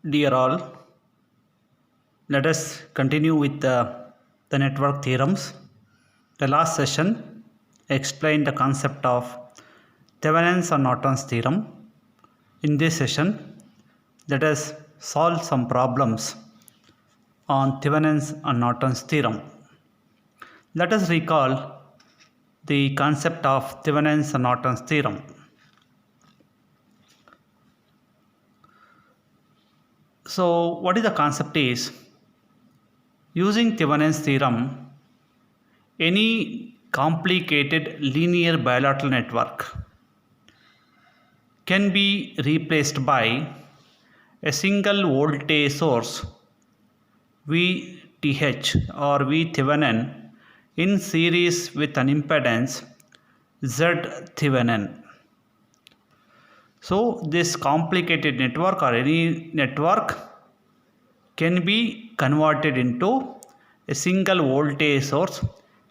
Dear all, let us continue with the network theorems. The last session explained the concept of Thevenin's and Norton's theorem. In this session, let us solve some problems on Thevenin's and Norton's theorem. Let us recall the concept of Thevenin's and Norton's theorem. So, what is the concept is, using Thevenin's theorem, any complicated linear bilateral network can be replaced by a single voltage source VTH or V Thevenin in series with an impedance Z Thevenin. So this complicated network or any network can be converted into a single voltage source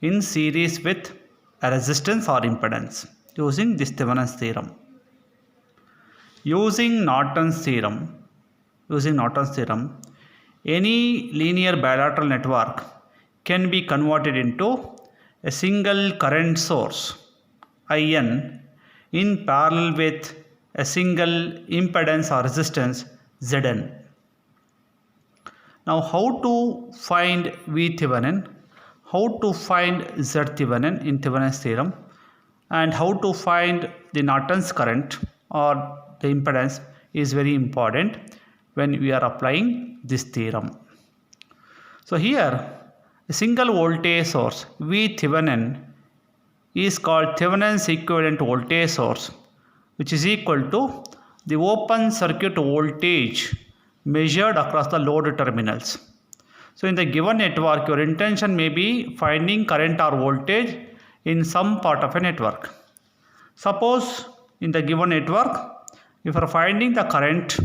in series with a resistance or impedance using this Thevenin's theorem. Using Norton's theorem, any linear bilateral network can be converted into a single current source IN in parallel with a single impedance or resistance Zn. Now, how to find V Thevenin, how to find Z Thevenin in Thevenin's theorem, and how to find the Norton's current or the impedance is very important when we are applying this theorem. So here, a single voltage source V Thevenin is called Thevenin's equivalent voltage source, which is equal to the open circuit voltage measured across the load terminals. So in the given network, your intention may be finding current or voltage in some part of a network. Suppose in the given network, if you are finding the current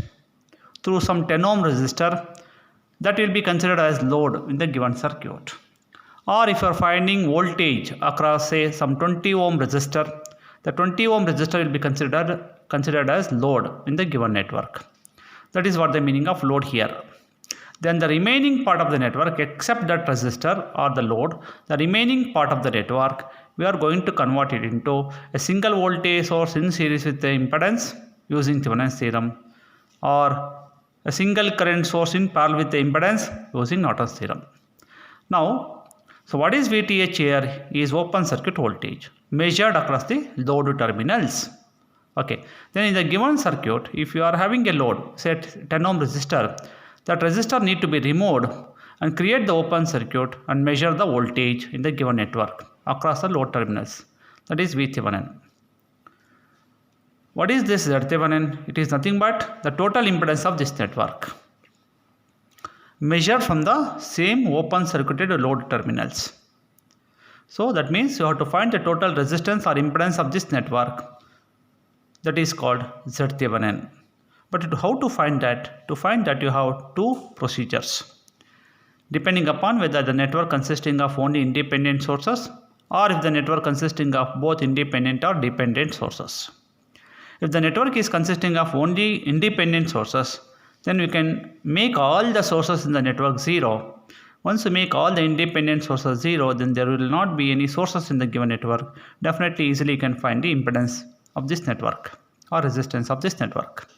through some 10 ohm resistor, that will be considered as load in the given circuit. Or if you are finding voltage across, say, some 20 ohm resistor, the 20 ohm resistor will be considered as load in the given network. That is what the meaning of load here. Then the remaining part of the network, except that resistor or the load, the remaining part of the network, we are going to convert it into a single voltage source in series with the impedance using Thevenin's theorem, or a single current source in parallel with the impedance using Norton's theorem. Now, so what is VTH here is open circuit voltage measured across the load terminals. Okay, then in the given circuit, if you are having a load, say 10 ohm resistor, that resistor need to be removed and create the open circuit and measure the voltage in the given network across the load terminals. That is V Thevenin. What is this Z Thevenin? It is nothing but the total impedance of this network measured from the same open circuited load terminals. So that means you have to find the total resistance or impedance of this network, that is called Z Thevenin. But how to find that? To find that you have two procedures depending upon whether the network consisting of only independent sources or if the network consisting of both independent or dependent sources. If the network is consisting of only independent sources, then we can make all the sources in the network 0. Once you make all the independent sources 0, then there will not be any sources in the given network. Definitely easily you can find the impedance of this network or resistance of this network.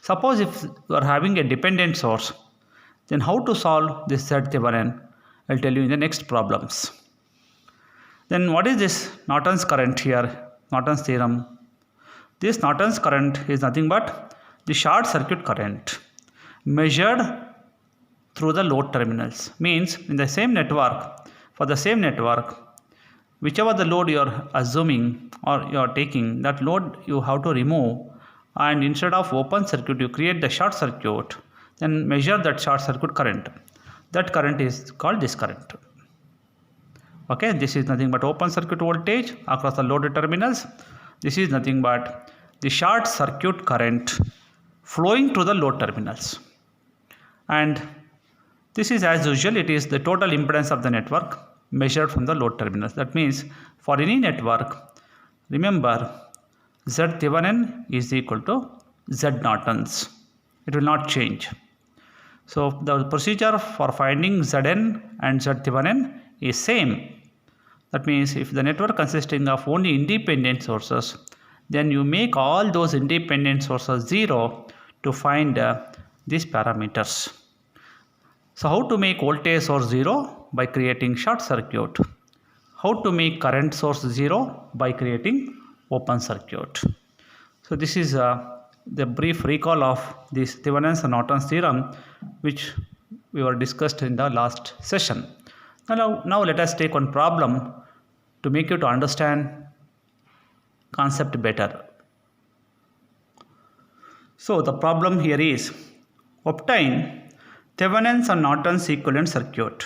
Suppose if you are having a dependent source, then how to solve this Z Thevenin? I will tell you in the next problems. Then what is this Norton's current here? Norton's theorem. This Norton's current is nothing but the short circuit current measured through the load terminals. Means in the same network, for the same network, whichever the load you are assuming or you are taking, that load you have to remove, and instead of open circuit you create the short circuit, then measure that short circuit current. That current is called this current. Okay, this is nothing but open circuit voltage across the load terminals. This is nothing but the short circuit current flowing through the load terminals. And this is, as usual, it is the total impedance of the network measured from the load terminals. That means for any network, remember Z Thevenin is equal to Z Norton's. It will not change. So the procedure for finding Zn and Z11 is same. That means if the network consisting of only independent sources, then you make all those independent sources 0 to find these parameters. So how to make voltage source 0? By creating short circuit. How to make current source 0? By creating open circuit. So this is the brief recall of this Thevenin's and Norton's theorem which we were discussed in the last session. Now let us take one problem to make you to understand concept better. So the problem here is obtain Thevenin's and Norton's equivalent circuit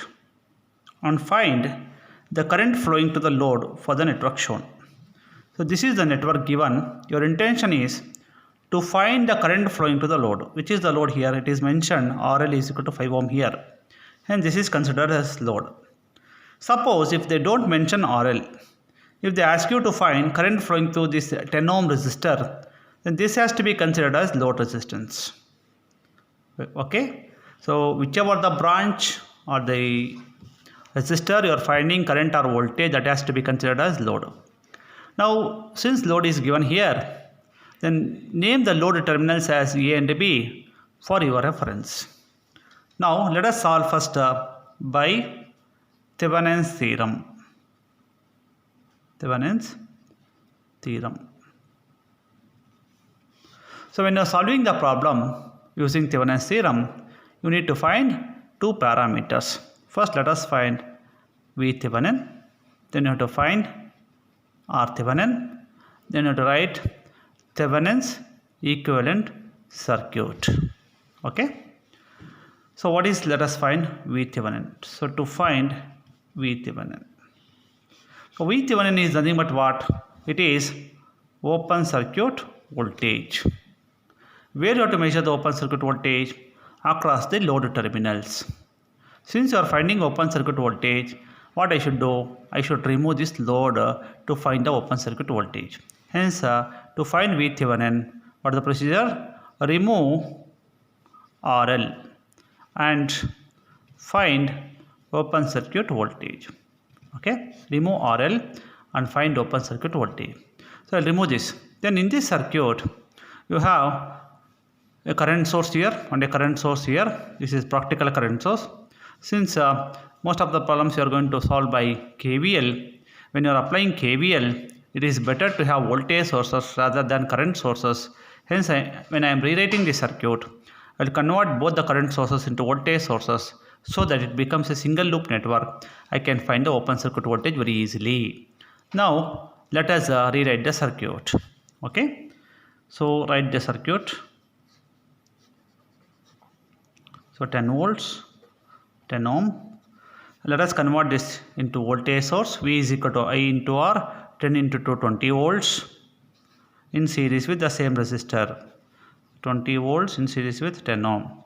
and find the current flowing to the load for the network shown. So this is the network given. Your intention is to find the current flowing to the load. Which is the load here? It is mentioned RL is equal to 5 ohm here. And this is considered as load. Suppose if they don't mention RL, if they ask you to find current flowing through this 10 ohm resistor, then this has to be considered as load resistance. Okay. So whichever the branch or the resistor you are finding current or voltage, that has to be considered as load. Now since load is given here, then name the load terminals as A and B for your reference. Now let us solve first by Thevenin's theorem. Thevenin's theorem. So when you are solving the problem using Thevenin's theorem, you need to find two parameters. First let us find V Thevenin, then you have to find R Thevenin, then you have to write Thevenin's equivalent circuit. Okay. So what is, let us find V Thevenin. So to find V Thevenin. So V Thevenin is nothing but what? It is open circuit voltage. Where you have to measure the open circuit voltage? Across the load terminals. Since you are finding open circuit voltage, what I should do? I should remove this load to find the open circuit voltage. Hence, to find V Thevenin, what is the procedure? Remove RL and find open circuit voltage. Okay, remove RL and find open circuit voltage. So I'll remove this. Then in this circuit, you have a current source here and a current source here. This is practical current source. Since most of the problems you are going to solve by KVL, when you are applying KVL, it is better to have voltage sources rather than current sources. Hence, when I am rewriting the circuit, I will convert both the current sources into voltage sources so that it becomes a single loop network. I can find the open circuit voltage very easily. Now, let us rewrite the circuit. Okay. So, write the circuit. So, 10 volts, 10 ohm. Let us convert this into voltage source. V is equal to I into R. 10 into 2, 20 volts in series with the same resistor. 20 volts in series with 10 ohm.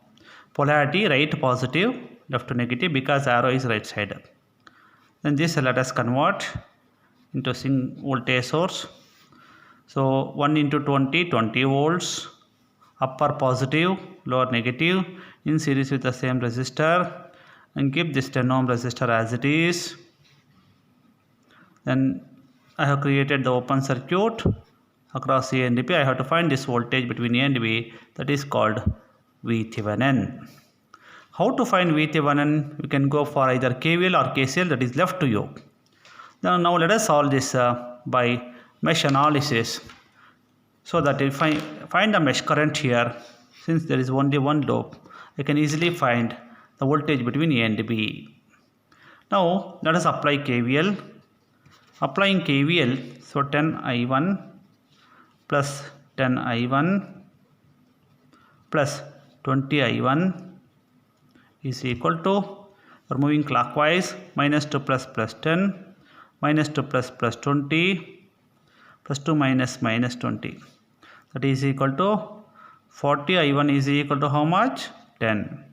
Polarity right positive, left negative because arrow is right side. Then this let us convert into single voltage source. So 1 into 20, 20 volts, upper positive, lower negative in series with the same resistor, and keep this 10 ohm resistor as it is. Then I have created the open circuit across A and B. I have to find this voltage between A and B, that is called V Thevenin. How to find V Thevenin? You can go for either KVL or KCL, that is left to you. Now let us solve this by mesh analysis, so that if I find the mesh current here, since there is only one loop, I can easily find the voltage between A and B. Now let us apply KVL. Applying KVL, so 10 I1 plus 10 I1 plus 20 I1 is equal to, we're moving clockwise, minus 2 plus 10, minus 2 plus 20, plus 2 minus 20. That is equal to 40 I1 is equal to how much? 10.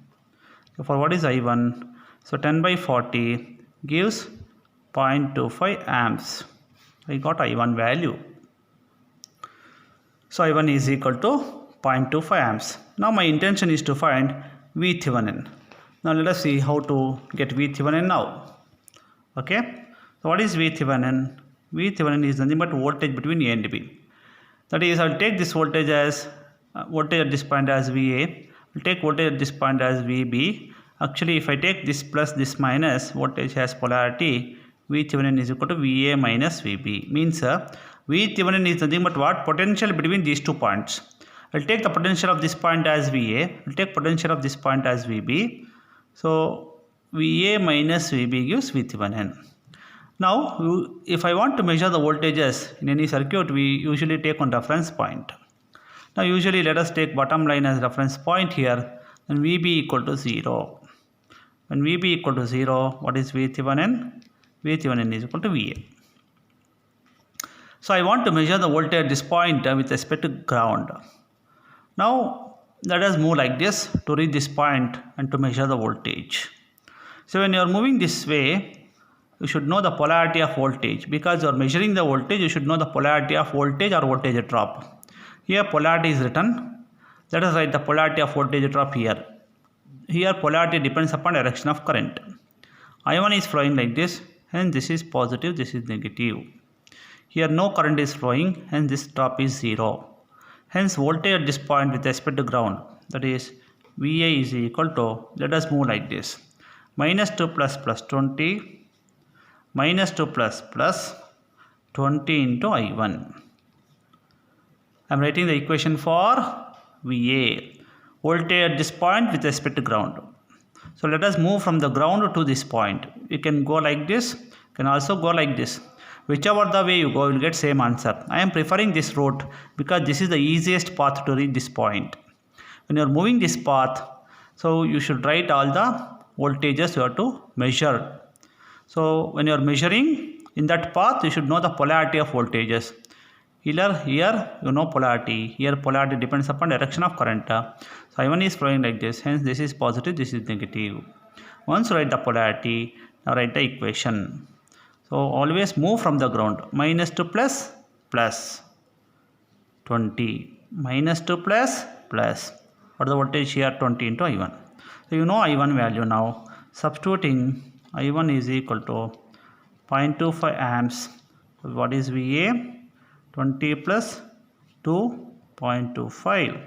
For what is I1? So 10 by 40 gives 0.25 amps. I got I1 value. So I1 is equal to 0.25 amps. Now my intention is to find V Thevenin. Now let us see how to get V Thevenin now. Okay. So what is V Thevenin? V Thevenin is nothing but voltage between A and B. That is, I'll take this voltage as voltage at this point as VA. I'll take voltage at this point as VB. Actually, if I take this plus this minus, voltage has polarity. V Thevenin is equal to VA minus VB. Means V Thevenin is nothing but what? Potential between these 2 points. I'll take the potential of this point as VA. I'll take potential of this point as VB. So VA minus VB gives V Thevenin. Now, if I want to measure the voltages in any circuit, we usually take one reference point. Now, usually let us take bottom line as reference point here, and VB equal to 0. When VB equal to 0, what is V Thevenin? V Thevenin is equal to VA. So, I want to measure the voltage at this point with respect to ground. Now, let us move like this to reach this point and to measure the voltage. So, when you are moving this way, you should know the polarity of voltage. Because you are measuring the voltage, you should know the polarity of voltage or voltage drop. Here polarity is written. Let us write the polarity of voltage drop here. Here polarity depends upon direction of current. I1 is flowing like this, hence this is positive, this is negative. Here no current is flowing, hence this drop is 0. Hence voltage at this point with respect to ground, that is VA is equal to, let us move like this, minus 2 plus 20, minus 2 plus 20 into I1. I am writing the equation for VA, voltage at this point with respect to ground. So let us move from the ground to this point. You can go like this, you can also go like this. Whichever the way you go, you will get same answer. I am preferring this route because this is the easiest path to reach this point. When you are moving this path, so you should write all the voltages you have to measure. So when you are measuring in that path, you should know the polarity of voltages. Here you know polarity. Here polarity depends upon direction of current. So I1 is flowing like this. Hence this is positive, this is negative. Once you write the polarity, now write the equation. So always move from the ground. Minus 2 plus 20. Minus 2 plus. What the voltage here? 20 into I1. So you know I1 value now. Substituting I1 is equal to 0.25 amps. What is VA? 20 plus 2.25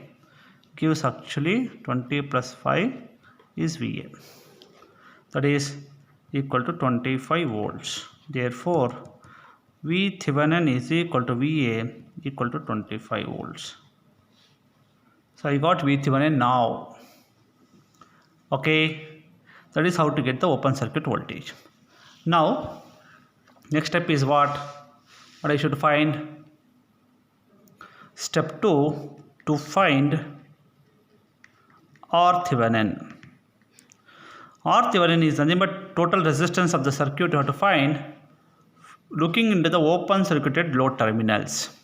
gives actually 20 plus 5 is VA. That is equal to 25 volts. Therefore, V Thevenin is equal to VA equal to 25 volts. So I got V Thevenin now. Okay. That is how to get the open circuit voltage. Now, next step is what I should find. Step 2, to find R Thevenin. R Thevenin is nothing but total resistance of the circuit you have to find looking into the open circuited load terminals.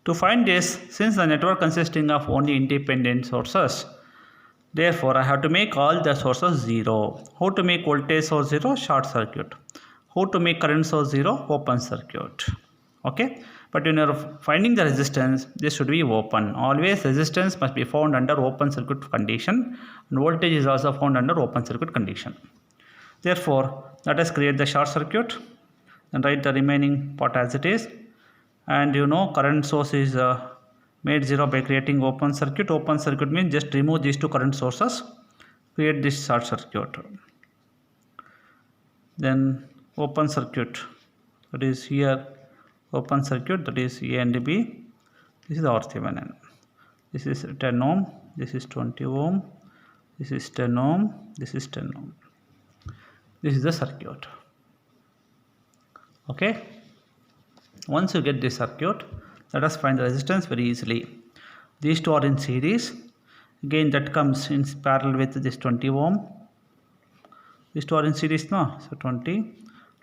To find this, since the network consisting of only independent sources, therefore I have to make all the sources 0. How to make voltage source 0? Short circuit. How to make current source 0? Open circuit. Okay. But when you are finding the resistance, this should be open. Always resistance must be found under open circuit condition, and voltage is also found under open circuit condition. Therefore, let us create the short circuit and write the remaining part as it is. And you know current source is made 0 by creating open circuit. Open circuit means just remove these two current sources, create this short circuit. Then open circuit, that is here open circuit, that is A and B. This is R Thevenin. This is 10 ohm, this is 20 ohm, this is 10 ohm, this is 10 ohm. This is the circuit. Okay. Once you get this circuit, let us find the resistance very easily. These two are in series. Again, that comes in parallel with this 20 ohm. These two are in series now. So 20.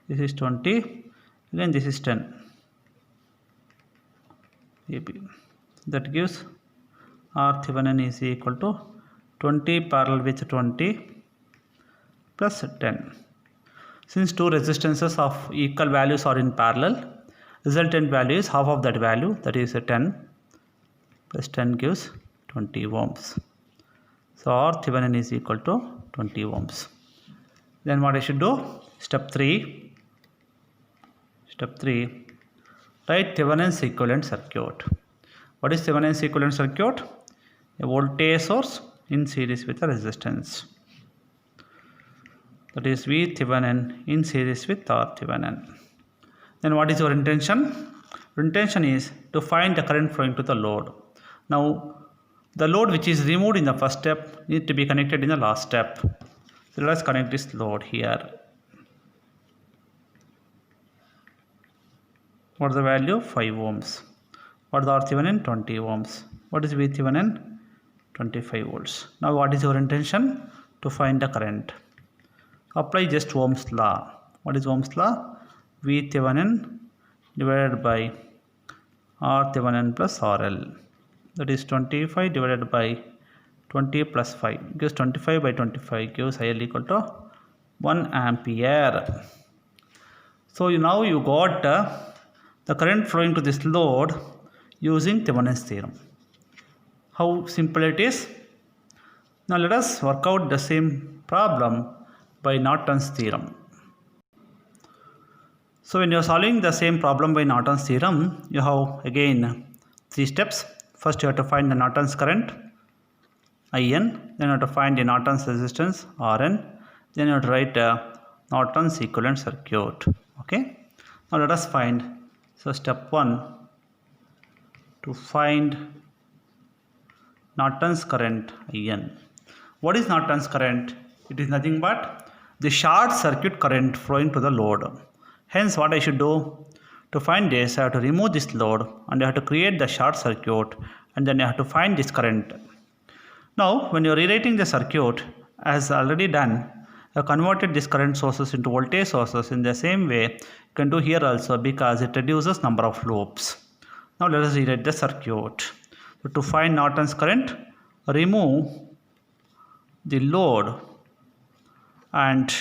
This is 20. Again, this is 10. AB. That gives R Thevenin is equal to 20 parallel with 20 plus 10. Since two resistances of equal values are in parallel, resultant value is half of that value, that is 10 plus 10 gives 20 ohms. So R Thevenin is equal to 20 ohms. Then what I should do? Step 3. Write Thevenin's equivalent circuit. What is Thevenin's equivalent circuit? A voltage source in series with a resistance. That is V Thevenin in series with R Thevenin. Then what is your intention? Your intention is to find the current flowing to the load. Now the load which is removed in the first step needs to be connected in the last step. So let us connect this load here. What is the value? 5 ohms. What is the R Thevenin? 20 ohms. What is V Thevenin? 25 volts. Now what is your intention? To find the current. Apply just Ohm's law. What is Ohm's law? V Thevenin divided by R Thevenin plus RL. That is 25 divided by 20 plus 5 gives 25 by 25 gives IL equal to 1 ampere. So now you got the current flowing to this load using Thevenin's theorem. How simple it is. Now let us work out the same problem by Norton's theorem. So when you are solving the same problem by Norton's theorem, you have again 3 steps. First you have to find the Norton's current IN, then you have to find the Norton's resistance RN, then you have to write Norton's equivalent circuit. Okay. Now let us find. So step 1, to find Norton's current IN. What is Norton's current? It is nothing but the short circuit current flowing to the load. Hence what I should do? To find this, I have to remove this load and I have to create the short circuit and then I have to find this current. Now when you are rewriting the circuit as already done, I have converted these current sources into voltage sources. In the same way you can do here also because it reduces number of loops. Now let us rewrite the circuit. So to find Norton's current, remove the load and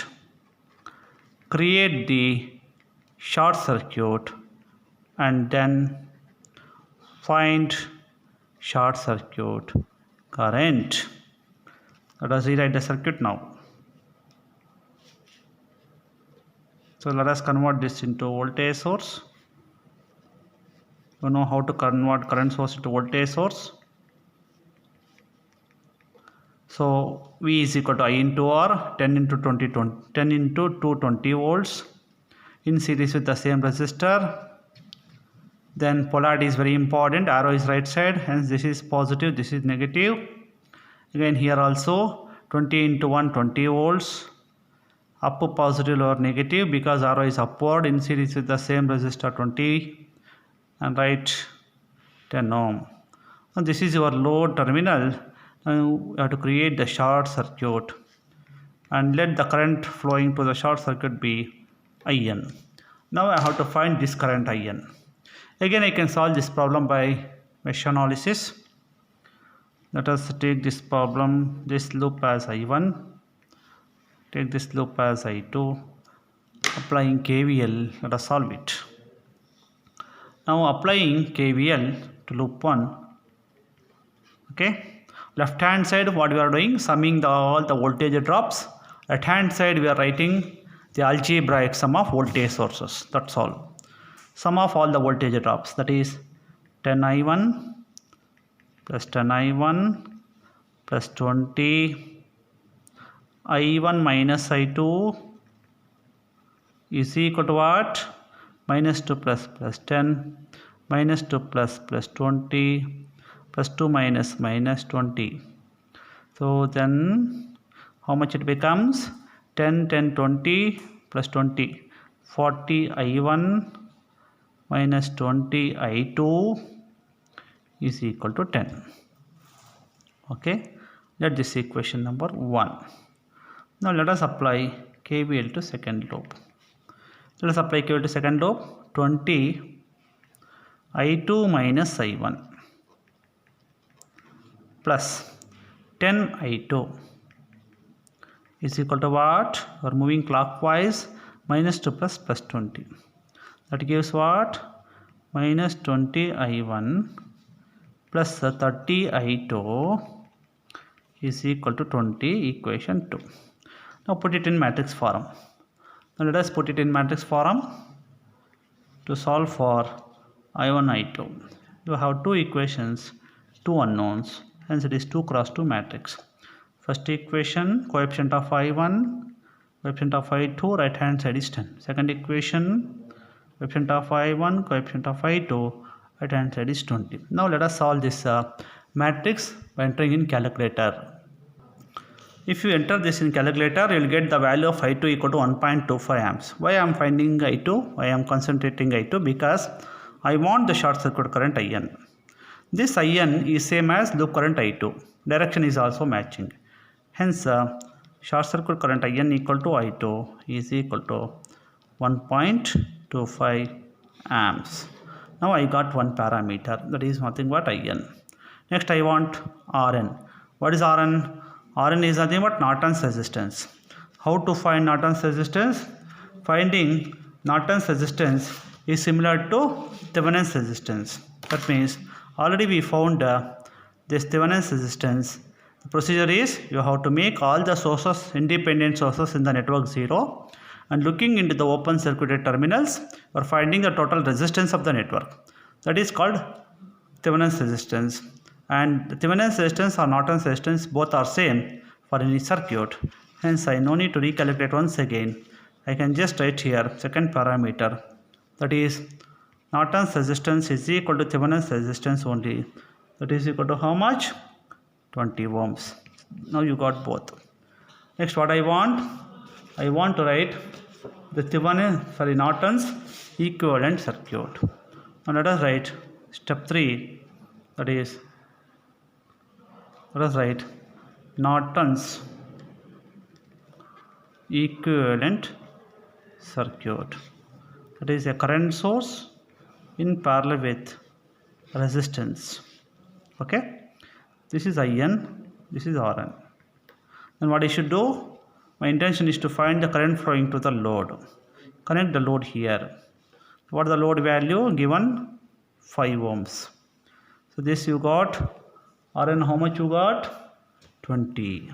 create the short circuit and then find short circuit current. Let us rewrite the circuit now. So let us convert this into voltage source. You know how to convert current source into voltage source. So V is equal to I into R, 10 into 220 volts in series with the same resistor. Then polarity is very important, arrow is right side, hence this is positive, this is negative. Again here also 20 into 1, 20 volts, up positive or negative because arrow is upward in series with the same resistor 20 and right 10 ohm. And this is your load terminal. Now you have to create the short circuit and let the current flowing to the short circuit be IN. Now I have to find this current IN. Again I can solve this problem by mesh analysis. Let us take this problem, this loop as I1, take this loop as I2, applying KVL, let us solve it. Now applying KVL to loop 1, okay, left hand side what we are doing, summing all the voltage drops, right hand side we are writing the algebraic sum of voltage sources, that's all. Sum of all the voltage drops, that is 10I1 plus 10I1 plus 20 I1 minus I2 is equal to what? Minus 2 plus 10 minus 2 plus 20 plus 2 minus 20. So then how much it becomes? 10 20 plus 20, 40 I1 minus 20 I2 is equal to 10. Okay, let this equation number 1. Now let us apply KVL to second loop. Let us apply KVL to second loop. 20 I2 minus I1 plus 10 I2 is equal to what? We are moving clockwise, minus 2 plus 20. That gives what? Minus 20 I1 plus 30 I2 is equal to 20, equation 2. Now put it in matrix form. Now let us put it in matrix form to solve for I1, I2. You have two equations, two unknowns, hence it is 2 cross 2 matrix. First equation, coefficient of I1, coefficient of I2, right hand side is 10. Second equation, coefficient of I1, coefficient of I2, right hand side is 20. Now let us solve this matrix by entering in calculator. If you enter this in calculator, you will get the value of I2 equal to 1.25 amps. Why I am finding I2? Why I am concentrating I2? Because I want the short circuit current IN. This IN is same as loop current I2. Direction is also matching. Hence, short circuit current IN equal to I2 is equal to 1.25 amps. Now I got one parameter, that is nothing but IN. Next I want RN. What is RN? RN is nothing but Norton's resistance. How to find Norton's resistance? Finding Norton's resistance is similar to Thevenin's resistance. That means already we found this Thevenin's resistance. The procedure is you have to make all the sources, independent sources in the network 0, and looking into the open circuited terminals, you are finding the total resistance of the network. That is called Thevenin's resistance. And Thevenin's resistance or Norton's resistance both are same for any circuit. Hence I no need to recalculate once again. I can just write here second parameter, that is Norton's resistance is equal to Thevenin's resistance only. That is equal to how much? 20 ohms. Now you got both. Next what I want? I want to write the Norton's equivalent circuit. Now let us write step 3, that is let us write Norton's equivalent circuit. That is a current source in parallel with resistance. Okay, this is IN, this is RN. Then what I should do? My intention is to find the current flowing to the load. Connect the load here. What is the load value given? 5 ohms. So this you got. RN how much you got? 20.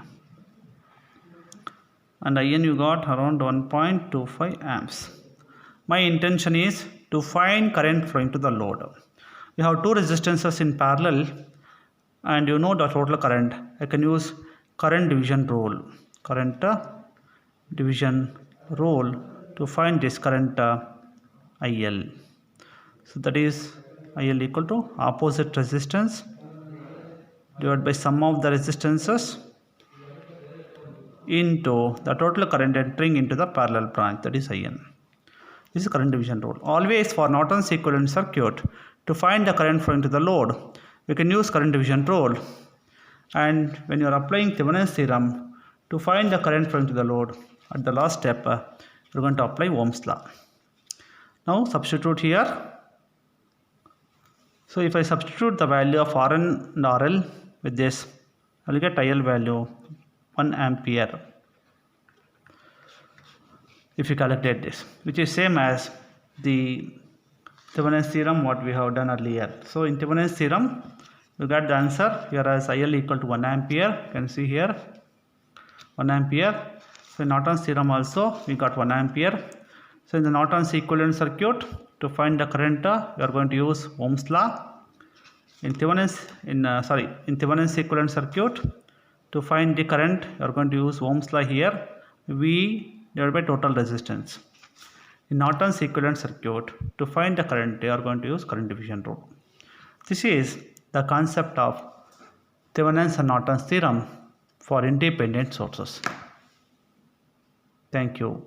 And IN you got around 1.25 amps. My intention is to find current flowing to the load. You have two resistances in parallel and you know the total current. I can use current division rule. Current division rule to find this current IL. So that is IL equal to opposite resistance divided by sum of the resistances into the total current entering into the parallel branch, that is IN. This is current division rule. Always for Norton's equivalent circuit, to find the current flowing to the load, we can use current division rule. And when you are applying Thevenin's theorem, to find the current flowing to the load, at the last step, we are going to apply Ohm's law. Now substitute here. So if I substitute the value of RN and RL with this, I will get IL value 1 ampere. If you calculate this, which is same as the Thevenin's theorem what we have done earlier. So in Thevenin's theorem, you got the answer here as IL equal to 1 ampere. You can see here 1 ampere. So in Norton's theorem also we got 1 ampere. So in the Norton's equivalent circuit, to find the current, we are going to use Ohm's law. In Thevenin's equivalent circuit, to find the current, you are going to use Ohm's law here. V divided by total resistance. In Norton's equivalent circuit, to find the current, you are going to use current division rule. This is the concept of Thevenin's and Norton's theorem for independent sources. Thank you.